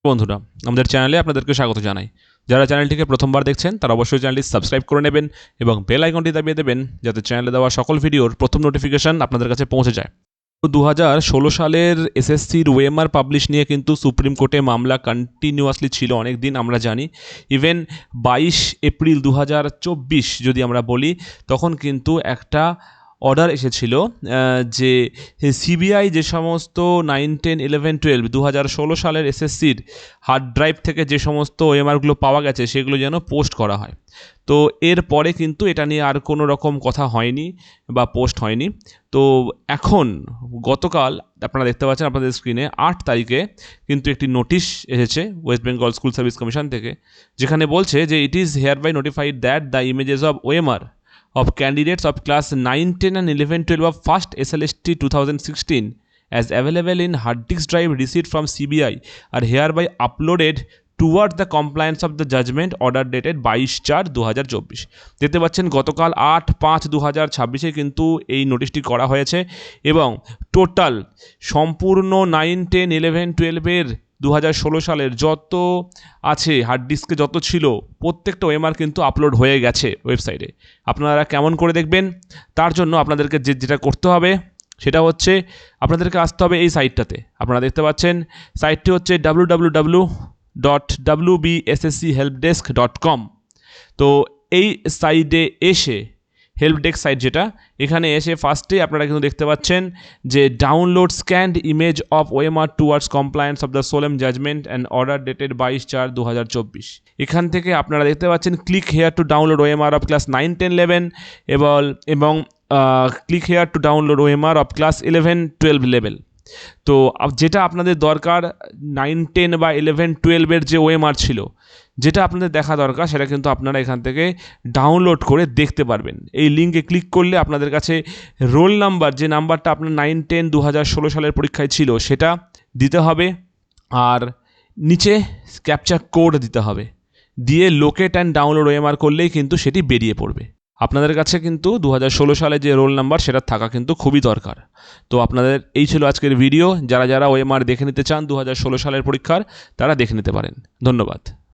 বন্ধুরা, আমাদের চ্যানেলে আপনাদেরকে স্বাগত জানাই। যারা চ্যানেলটিকে প্রথমবার দেখছেন তারা অবশ্যই চ্যানেলটি সাবস্ক্রাইব করে নেবেন এবং বেল আইকনটি দাবিয়ে দেবেন যাতে চ্যানেলে দেওয়া সকল ভিডিওর প্রথম নোটিফিকেশন আপনাদের কাছে পৌঁছে যায়। 2016 সালের এসএসসির ওএমআর পাবলিশ নিয়ে কিন্তু সুপ্রিম কোর্টে মামলা কন্টিনিউয়াসলি ছিল অনেক দিন, আমরা জানি। ইভেন 22 এপ্রিল 2024 যদি আমরা বলি, তখন কিন্তু একটা অর্ডার এসেছিল যে সিবিআই যে সমস্ত 9, 10, 11, 12 2016 সালের এসএসসির হার্ড ড্রাইভ থেকে যে সমস্ত ওএমআরগুলো পাওয়া গেছে সেগুলো যেন পোস্ট করা হয়। তো এরপরে কিন্তু এটা নিয়ে আর কোনো রকম কথা হয়নি বা পোস্ট হয়নি। তো এখন গতকাল আপনারা দেখতে পাচ্ছেন আপনাদের স্ক্রিনে 8 তারিখে কিন্তু একটি নোটিশ এসেছে West Bengal School Service Commission থেকে, যেখানে বলছে যে it is hereby notified that the images of OMR of candidates of class 9, 10 and 11, 12 of first SLST 2016 as available in hard disk drive received from CBI are hereby uploaded towards the compliance of the judgment order dated 22/4/2024। দেখতে পাচ্ছেন গতকাল 8/5/2026 কিন্তু এই নোটিশটি করা হয়েছে এবং total সম্পূর্ণ 9, 10, 11, 12 এর 2016 সালের যত আছে হার্ড ডিস্কে যত ছিল প্রত্যেকটা ওএমআর কিন্তু আপলোড হয়ে গেছে ওয়েবসাইটে। আপনারা কেমন করে দেখবেন তার জন্য আপনাদেরকে যেটা করতে হবে সেটা হচ্ছে আপনাদেরকে আসতে হবে এই সাইটটাতে। আপনারা দেখতে পাচ্ছেন সাইটটি হচ্ছে www.wbsschelpdesk.com। তো এই সাইটে এসে হেল্প ডেস্ক সাইট যেটা, এখানে এসে ফার্স্টে আপনারা কিন্তু দেখতে পাচ্ছেন যে download scanned image of OMR towards compliance of the solemn judgment and order dated 22/4/2024। এখান থেকে আপনারা দেখতে পাচ্ছেন click here to download OMR of class 9, 10, 11 এবং click here to download OMR of class 11, 12 level. তো যেটা আপনাদের দরকার 9, 10 বা 11, 12 যে ওএমআর ছিল, যেটা আপনাদের দেখা দরকার সেটা কিন্তু আপনারা এখান থেকে ডাউনলোড করে দেখতে পারবেন। এই লিঙ্কে ক্লিক করলে আপনাদের কাছে রোল নাম্বার, যে নাম্বারটা আপনার 9, 10, 2016 সালের পরীক্ষায় ছিল সেটা দিতে হবে, আর নিচে ক্যাপচা কোড দিতে হবে। দিয়ে লোকেট অ্যান্ড ডাউনলোড ওএমআর করলেই কিন্তু সেটি বেরিয়ে পড়বে। আপনাদের কাছে কিন্তু 2016 সালে যে রোল নাম্বার সেটা থাকা কিন্তু খুবই দরকার। তো আপনাদের এই ছিল আজকের ভিডিও। যারা ওএমআর দেখে নিতে চান 2016 সালের পরীক্ষার, তারা দেখে নিতে পারেন। ধন্যবাদ।